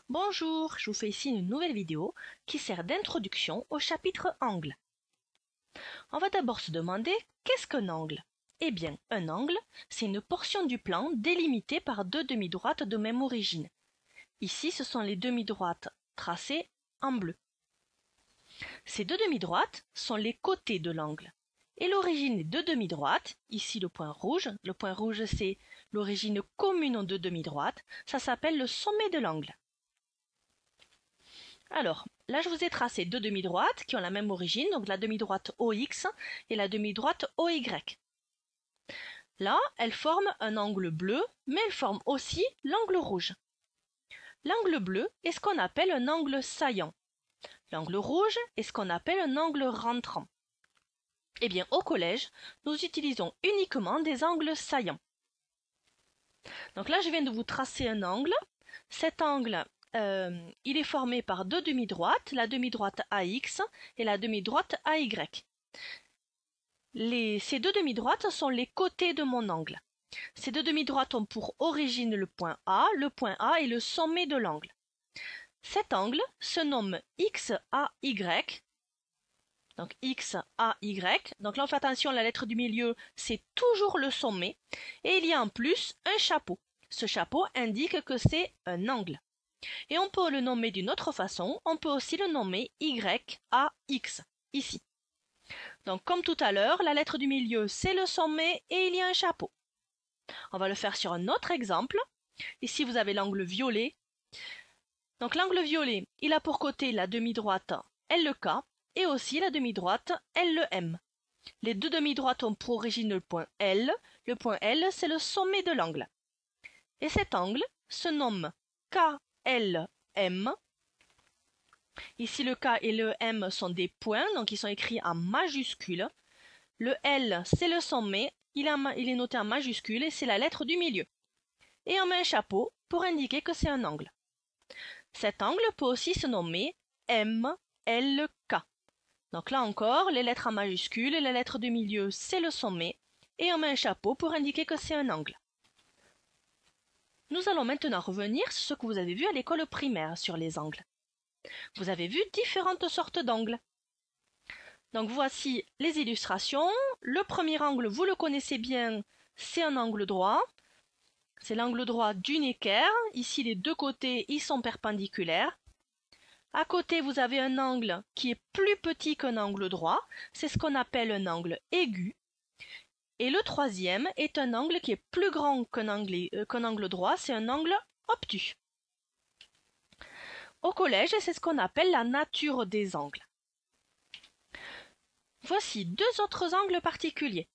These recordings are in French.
Bonjour, je vous fais ici une nouvelle vidéo qui sert d'introduction au chapitre angle. On va d'abord se demander qu'est-ce qu'un angle? Eh bien, un angle, c'est une portion du plan délimitée par deux demi-droites de même origine. Ici, ce sont les demi-droites tracées en bleu. Ces deux demi-droites sont les côtés de l'angle. Et l'origine des deux demi-droites, ici le point rouge c'est l'origine commune aux deux demi-droites, ça s'appelle le sommet de l'angle. Alors, là je vous ai tracé deux demi-droites qui ont la même origine, donc la demi-droite OX et la demi-droite OY. Là, elles forment un angle bleu, mais elles forment aussi l'angle rouge. L'angle bleu est ce qu'on appelle un angle saillant. L'angle rouge est ce qu'on appelle un angle rentrant. Eh bien, au collège, nous utilisons uniquement des angles saillants. Donc là, je viens de vous tracer un angle. Cet angle, il est formé par deux demi-droites, la demi-droite AX et la demi-droite AY. Ces deux demi-droites sont les côtés de mon angle. Ces deux demi-droites ont pour origine le point A est le sommet de l'angle. Cet angle se nomme XAY. Donc XAY. Donc là on fait attention, la lettre du milieu c'est toujours le sommet. Et il y a en plus un chapeau. Ce chapeau indique que c'est un angle. Et on peut le nommer d'une autre façon, on peut aussi le nommer YAX, ici. Donc comme tout à l'heure, la lettre du milieu c'est le sommet et il y a un chapeau. On va le faire sur un autre exemple. Ici vous avez l'angle violet. Donc l'angle violet, il a pour côté la demi-droite LK et aussi la demi-droite LM. Les deux demi-droites ont pour origine le point L. Le point L c'est le sommet de l'angle. Et cet angle se nomme KLM. Ici, le K et le M sont des points, donc ils sont écrits en majuscule. Le L, c'est le sommet, il est noté en majuscule et c'est la lettre du milieu. Et on met un chapeau pour indiquer que c'est un angle. Cet angle peut aussi se nommer MLK. Donc là encore, les lettres en majuscule et la lettre du milieu, c'est le sommet. Et on met un chapeau pour indiquer que c'est un angle. Nous allons maintenant revenir sur ce que vous avez vu à l'école primaire sur les angles. Vous avez vu différentes sortes d'angles. Donc voici les illustrations. Le premier angle, vous le connaissez bien, c'est un angle droit. C'est l'angle droit d'une équerre. Ici, les deux côtés, ils sont perpendiculaires. À côté, vous avez un angle qui est plus petit qu'un angle droit. C'est ce qu'on appelle un angle aigu. Et le troisième est un angle qui est plus grand qu'un angle droit. C'est un angle obtus. Au collège, c'est ce qu'on appelle la nature des angles. Voici deux autres angles particuliers.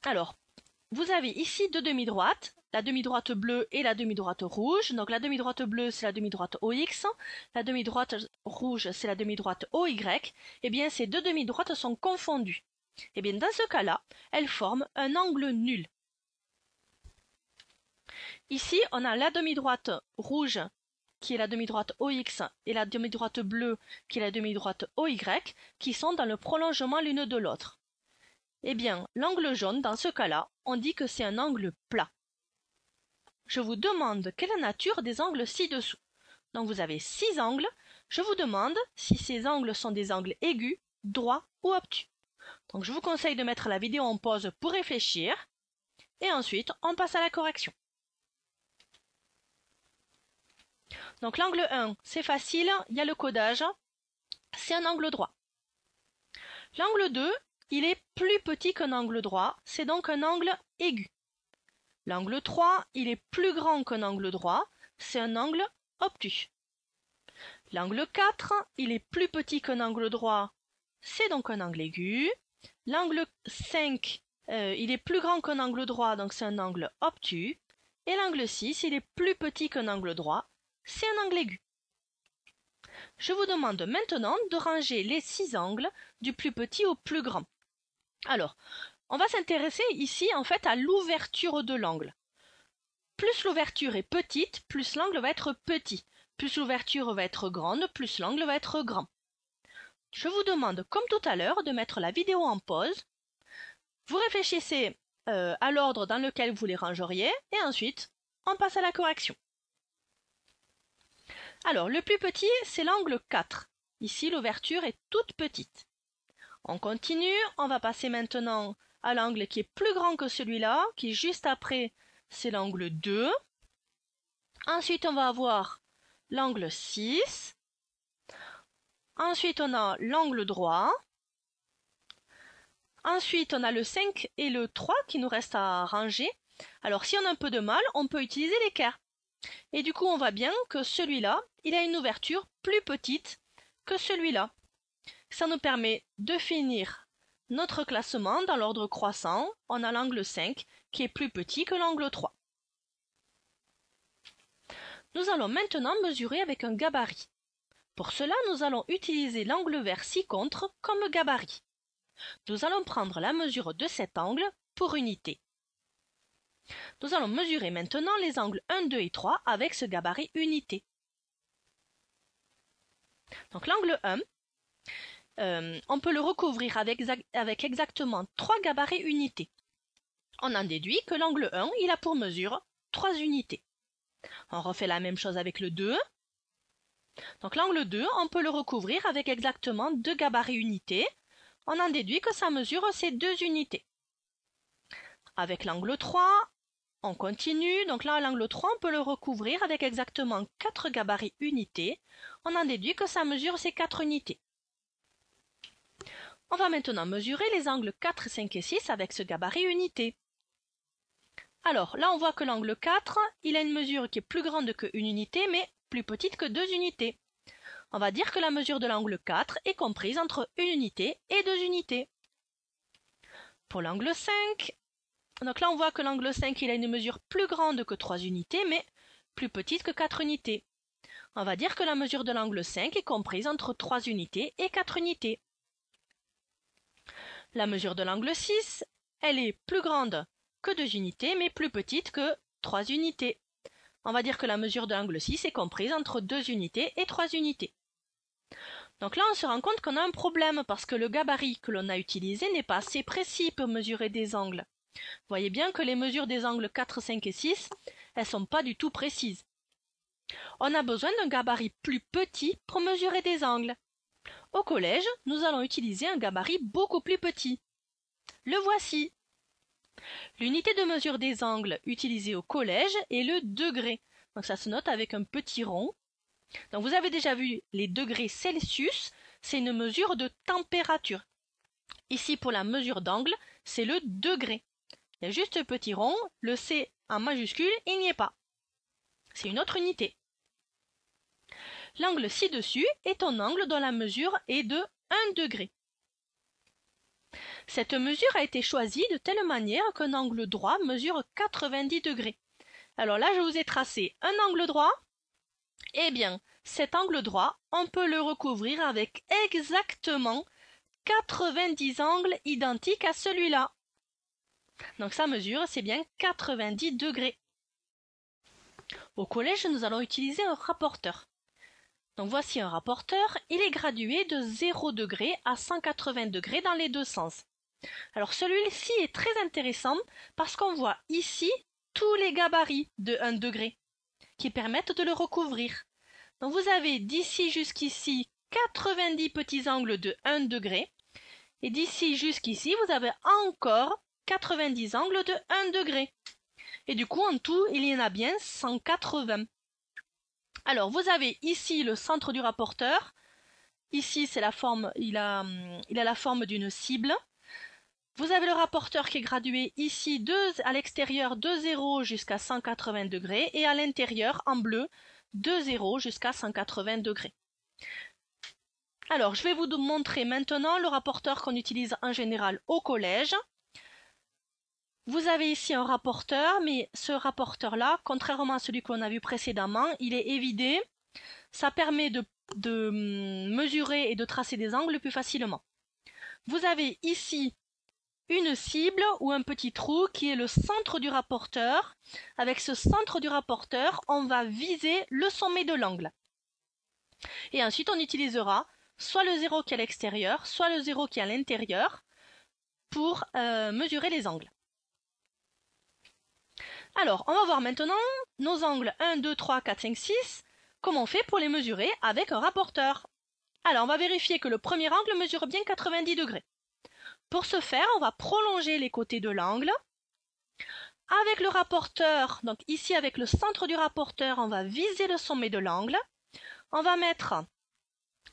Alors, vous avez ici deux demi-droites, la demi-droite bleue et la demi-droite rouge. Donc la demi-droite bleue, c'est la demi-droite OX, la demi-droite rouge, c'est la demi-droite OY. Eh bien, ces deux demi-droites sont confondues. Eh bien, dans ce cas-là, elles forment un angle nul. Ici, on a la demi-droite rouge qui est la demi-droite OX et la demi-droite bleue qui est la demi-droite OY qui sont dans le prolongement l'une de l'autre. Eh bien, l'angle jaune, dans ce cas-là, on dit que c'est un angle plat. Je vous demande quelle est la nature des angles ci-dessous. Donc vous avez 6 angles. Je vous demande si ces angles sont des angles aigus, droits ou obtus. Donc je vous conseille de mettre la vidéo en pause pour réfléchir. Et ensuite, on passe à la correction. Donc l'angle 1, c'est facile, il y a le codage, c'est un angle droit. L'angle 2, il est plus petit qu'un angle droit, c'est donc un angle aigu. L'angle 3, il est plus grand qu'un angle droit, c'est un angle obtus. L'angle 4, il est plus petit qu'un angle droit, c'est donc un angle aigu. L'angle 5, il est plus grand qu'un angle droit, donc c'est un angle obtus. Et l'angle 6, il est plus petit qu'un angle droit, c'est un angle aigu. Je vous demande maintenant de ranger les 6 angles du plus petit au plus grand. Alors, on va s'intéresser ici en fait à l'ouverture de l'angle. Plus l'ouverture est petite, plus l'angle va être petit. Plus l'ouverture va être grande, plus l'angle va être grand. Je vous demande, comme tout à l'heure, de mettre la vidéo en pause. Vous réfléchissez à l'ordre dans lequel vous les rangeriez et ensuite, on passe à la correction. Alors, le plus petit, c'est l'angle 4. Ici, l'ouverture est toute petite. On continue, on va passer maintenant à l'angle qui est plus grand que celui-là, qui est juste après, c'est l'angle 2. Ensuite, on va avoir l'angle 6. Ensuite, on a l'angle droit. Ensuite, on a le 5 et le 3 qui nous restent à ranger. Alors, si on a un peu de mal, on peut utiliser l'équerre. Et du coup, on voit bien que celui-là, il a une ouverture plus petite que celui-là. Ça nous permet de finir notre classement dans l'ordre croissant. On a l'angle 5 qui est plus petit que l'angle 3. Nous allons maintenant mesurer avec un gabarit. Pour cela, nous allons utiliser l'angle vert ci-contre comme gabarit. Nous allons prendre la mesure de cet angle pour unité. Nous allons mesurer maintenant les angles 1, 2 et 3 avec ce gabarit unité. Donc l'angle 1, on peut le recouvrir avec exactement 3 gabarits unités. On en déduit que l'angle 1, il a pour mesure 3 unités. On refait la même chose avec le 2. Donc l'angle 2, on peut le recouvrir avec exactement 2 gabarits unités. On en déduit que sa mesure, c'est 2 unités. Avec l'angle 3, on continue. Donc là, l'angle 3, on peut le recouvrir avec exactement 4 gabarits unités. On en déduit que sa mesure, c'est 4 unités. On va maintenant mesurer les angles 4, 5 et 6 avec ce gabarit unité. Alors, là, on voit que l'angle 4, il a une mesure qui est plus grande que 1 unité, mais plus petite que 2 unités. On va dire que la mesure de l'angle 4 est comprise entre 1 unité et 2 unités. Pour l'angle 5, donc là, on voit que l'angle 5, il a une mesure plus grande que 3 unités, mais plus petite que 4 unités. On va dire que la mesure de l'angle 5 est comprise entre 3 unités et 4 unités. La mesure de l'angle 6, elle est plus grande que 2 unités, mais plus petite que 3 unités. On va dire que la mesure de l'angle 6 est comprise entre 2 unités et 3 unités. Donc là, on se rend compte qu'on a un problème parce que le gabarit que l'on a utilisé n'est pas assez précis pour mesurer des angles. Vous voyez bien que les mesures des angles 4, 5 et 6, elles ne sont pas du tout précises. On a besoin d'un gabarit plus petit pour mesurer des angles. Au collège, nous allons utiliser un gabarit beaucoup plus petit. Le voici. L'unité de mesure des angles utilisée au collège est le degré. Donc ça se note avec un petit rond. Donc vous avez déjà vu les degrés Celsius, c'est une mesure de température. Ici pour la mesure d'angle, c'est le degré. Il y a juste un petit rond, le C en majuscule, il n'y est pas. C'est une autre unité. L'angle ci-dessus est un angle dont la mesure est de 1 degré. Cette mesure a été choisie de telle manière qu'un angle droit mesure 90 degrés. Alors là, je vous ai tracé un angle droit. Eh bien, cet angle droit, on peut le recouvrir avec exactement 90 angles identiques à celui-là. Donc sa mesure, c'est bien 90 degrés. Au collège, nous allons utiliser un rapporteur. Donc voici un rapporteur, il est gradué de 0 degré à 180 degrés dans les deux sens. Alors celui-ci est très intéressant parce qu'on voit ici tous les gabarits de 1 degré qui permettent de le recouvrir. Donc vous avez d'ici jusqu'ici 90 petits angles de 1 degré et d'ici jusqu'ici vous avez encore 90 angles de 1 degré. Et du coup en tout il y en a bien 180. Alors vous avez ici le centre du rapporteur. Ici c'est la forme, il a la forme d'une cible. Vous avez le rapporteur qui est gradué ici à l'extérieur de 0 jusqu'à 180 degrés et à l'intérieur en bleu de 0 jusqu'à 180 degrés. Alors je vais vous montrer maintenant le rapporteur qu'on utilise en général au collège. Vous avez ici un rapporteur, mais ce rapporteur-là, contrairement à celui que l'on a vu précédemment, il est évidé. Ça permet de mesurer et de tracer des angles plus facilement. Vous avez ici une cible ou un petit trou qui est le centre du rapporteur. Avec ce centre du rapporteur, on va viser le sommet de l'angle. Et ensuite, on utilisera soit le 0 qui est à l'extérieur, soit le 0 qui est à l'intérieur pour mesurer les angles. Alors, on va voir maintenant nos angles 1, 2, 3, 4, 5, 6. comment on fait pour les mesurer avec un rapporteur? Alors, on va vérifier que le premier angle mesure bien 90 degrés. Pour ce faire, on va prolonger les côtés de l'angle. Avec le rapporteur, donc ici avec le centre du rapporteur, on va viser le sommet de l'angle. On va mettre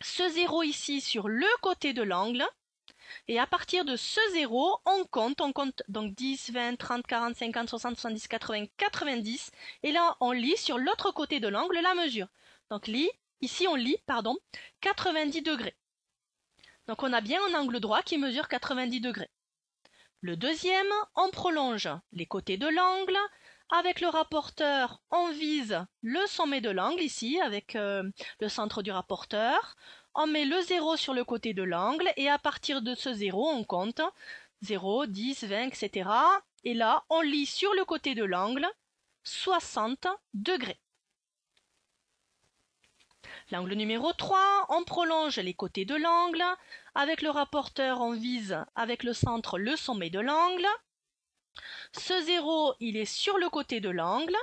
ce 0 ici sur le côté de l'angle. Et à partir de ce 0, on compte donc 10, 20, 30, 40, 50, 60, 70, 80, 90. Et là, on lit sur l'autre côté de l'angle la mesure. Donc ici on lit, 90 degrés. Donc on a bien un angle droit qui mesure 90 degrés. Le deuxième, on prolonge les côtés de l'angle. Avec le rapporteur, on vise le sommet de l'angle ici, avec le centre du rapporteur. On met le 0 sur le côté de l'angle et à partir de ce 0, on compte 0, 10, 20, etc. Et là, on lit sur le côté de l'angle 60 degrés. L'angle numéro 3, on prolonge les côtés de l'angle. Avec le rapporteur, on vise avec le centre le sommet de l'angle. Ce 0, il est sur le côté de l'angle.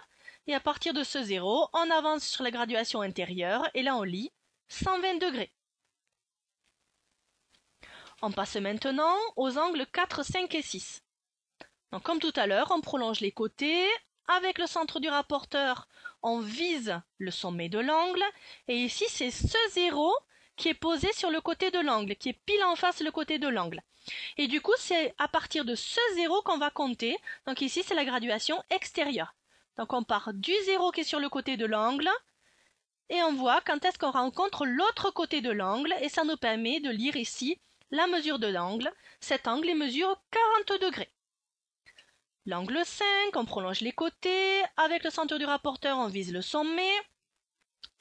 Et à partir de ce 0, on avance sur la graduation intérieure et là on lit 120 degrés. On passe maintenant aux angles 4, 5 et 6. Donc comme tout à l'heure, on prolonge les côtés. Avec le centre du rapporteur, on vise le sommet de l'angle. Et ici, c'est ce 0 qui est posé sur le côté de l'angle, qui est pile en face le côté de l'angle. Et du coup, c'est à partir de ce 0 qu'on va compter. Donc ici, c'est la graduation extérieure. Donc on part du 0 qui est sur le côté de l'angle. Et on voit quand est-ce qu'on rencontre l'autre côté de l'angle. Et ça nous permet de lire ici la mesure de l'angle. Cet angle, il mesure 40 degrés. L'angle 5, on prolonge les côtés. Avec le centre du rapporteur, on vise le sommet.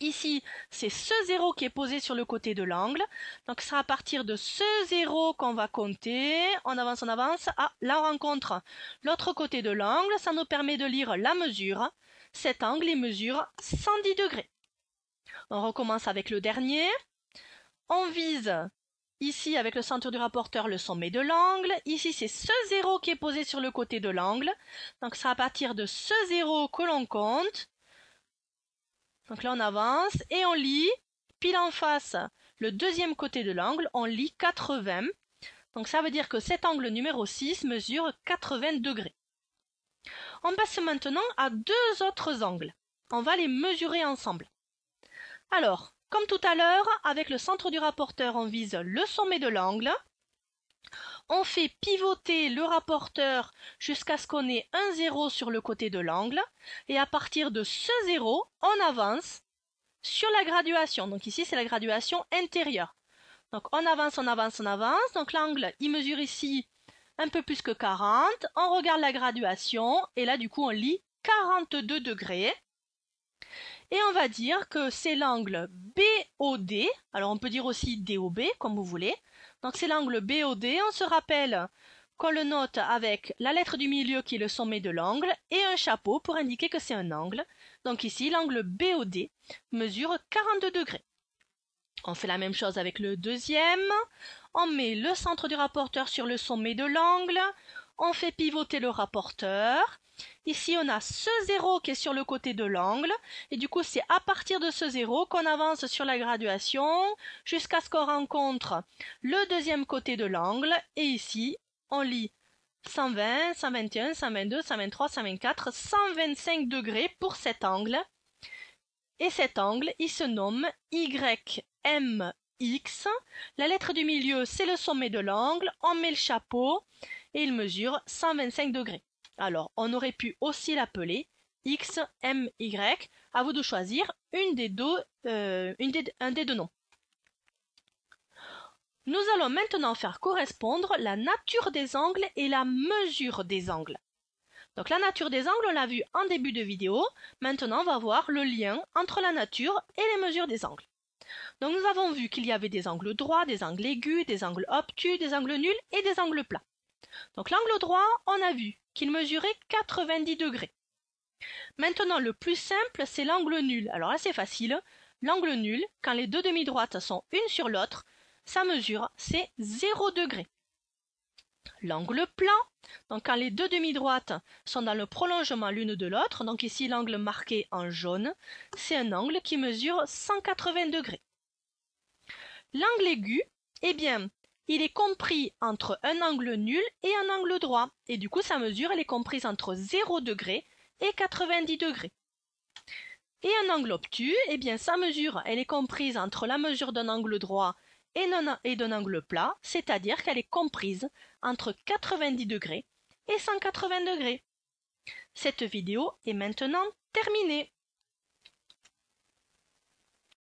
Ici, c'est ce 0 qui est posé sur le côté de l'angle. Donc, ce sera à partir de ce 0 qu'on va compter. On avance, on avance. Ah, là, on rencontre l'autre côté de l'angle. Ça nous permet de lire la mesure. Cet angle, il mesure 110 degrés. On recommence avec le dernier. On vise ici, avec le centre du rapporteur, le sommet de l'angle. Ici, c'est ce 0 qui est posé sur le côté de l'angle. Donc, c'est à partir de ce 0 que l'on compte. Donc là, on avance et on lit, pile en face, le deuxième côté de l'angle, on lit 80. Donc ça veut dire que cet angle numéro 6 mesure 80 degrés. On passe maintenant à deux autres angles. On va les mesurer ensemble. Alors, comme tout à l'heure, avec le centre du rapporteur, on vise le sommet de l'angle. On fait pivoter le rapporteur jusqu'à ce qu'on ait un 0 sur le côté de l'angle. Et à partir de ce 0, on avance sur la graduation. Donc ici, c'est la graduation intérieure. Donc on avance, on avance, on avance. Donc l'angle, il mesure ici un peu plus que 40. On regarde la graduation. Et là, du coup, on lit 42 degrés. Et on va dire que c'est l'angle BOD. Alors on peut dire aussi DOB, comme vous voulez. Donc c'est l'angle BOD. On se rappelle qu'on le note avec la lettre du milieu qui est le sommet de l'angle et un chapeau pour indiquer que c'est un angle. Donc ici, l'angle BOD mesure 42 degrés. On fait la même chose avec le deuxième. On met le centre du rapporteur sur le sommet de l'angle. On fait pivoter le rapporteur. Ici, on a ce 0 qui est sur le côté de l'angle. Et du coup, c'est à partir de ce 0 qu'on avance sur la graduation jusqu'à ce qu'on rencontre le deuxième côté de l'angle. Et ici, on lit 120, 121, 122, 123, 124, 125 degrés pour cet angle. Et cet angle, il se nomme YMX. La lettre du milieu, c'est le sommet de l'angle. On met le chapeau et il mesure 125 degrés. Alors, on aurait pu aussi l'appeler XMY. À vous de choisir un des deux noms. Nous allons maintenant faire correspondre la nature des angles et la mesure des angles. Donc la nature des angles, on l'a vu en début de vidéo. Maintenant, on va voir le lien entre la nature et les mesures des angles. Donc nous avons vu qu'il y avait des angles droits, des angles aigus, des angles obtus, des angles nuls et des angles plats. Donc l'angle droit, on a vu qu'il mesurait 90 degrés. Maintenant, le plus simple, c'est l'angle nul. Alors là, c'est facile. L'angle nul, quand les deux demi-droites sont une sur l'autre, sa mesure, c'est 0 degré. L'angle plat, donc quand les deux demi-droites sont dans le prolongement l'une de l'autre, donc ici l'angle marqué en jaune, c'est un angle qui mesure 180 degrés. L'angle aigu, eh bien, il est compris entre un angle nul et un angle droit, et du coup sa mesure elle est comprise entre 0 degré et 90 degrés. Et un angle obtus, eh bien sa mesure elle est comprise entre la mesure d'un angle droit et d'un angle plat, c'est-à-dire qu'elle est comprise entre 90 degrés et 180 degrés. Cette vidéo est maintenant terminée.